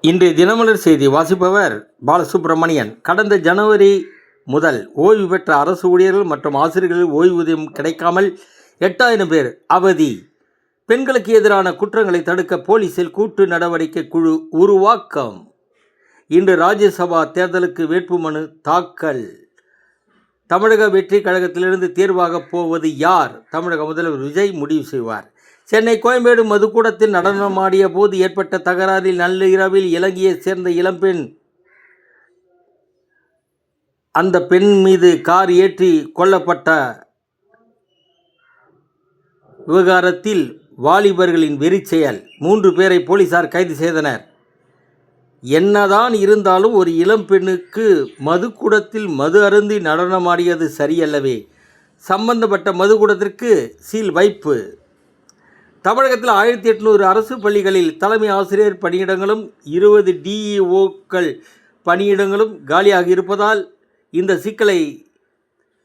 இன்றைய தினமலர் செய்தி வாசிப்பவர் பாலசுப்ரமணியன். கடந்த ஜனவரி முதல் ஓய்வு பெற்ற அரசு ஊழியர்கள் மற்றும் ஆசிரியர்கள் ஓய்வூதியம் கிடைக்காமல் 8000 பேர் அவதி. பெண்களுக்கு எதிரான குற்றங்களை தடுக்க போலீசில் கூட்டு நடவடிக்கை குழு உருவாக்கம். இன்று ராஜ்யசபா தேர்தலுக்கு வேட்புமனு தாக்கல். தமிழக வெற்றி கழகத்திலிருந்து தேர்வாகப் போவது யார்? தமிழக முதல்வர் விஜய் முடிவு செய்வார். சென்னை கோயம்பேடு மதுக்கூடத்தில் நடனமாடிய போது ஏற்பட்ட தகராறில் நள்ளிரவில் இலங்கையை சேர்ந்த இளம்பெண் அந்த பெண் மீது கார் ஏற்றி கொல்லப்பட்ட விவகாரத்தில் வாலிபர்களின் வெறிச்செயல். 3 பேரை போலீசார் கைது செய்தனர். என்னதான் இருந்தாலும் ஒரு இளம்பெண்ணுக்கு மதுக்கூடத்தில் மது அருந்தி நடனமாடியது சரியல்லவே. சம்பந்தப்பட்ட மதுக்கூடத்திற்கு சீல் வைப்பு. தமிழகத்தில் 1800 அரசு பள்ளிகளில் தலைமை ஆசிரியர் பணியிடங்களும் 20 டிஇஓக்கள் பணியிடங்களும் காலியாக இருப்பதால் இந்த சிக்கலை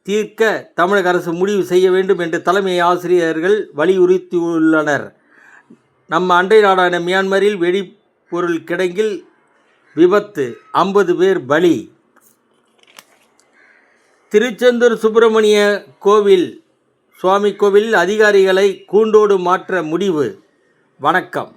தீர்க்க தமிழக அரசு முடிவு செய்ய வேண்டும் என்று தலைமை ஆசிரியர்கள் வலியுறுத்தியுள்ளனர். நம்ம அண்டை நாடான மியான்மரில் வெடிபொருள் கிடங்கில் விபத்து, 50 பேர் பலி. திருச்செந்தூர் சுப்பிரமணிய சுவாமி கோவிலில் அதிகாரிகளை கூண்டோடு மாற்ற முடிவு. வணக்கம்.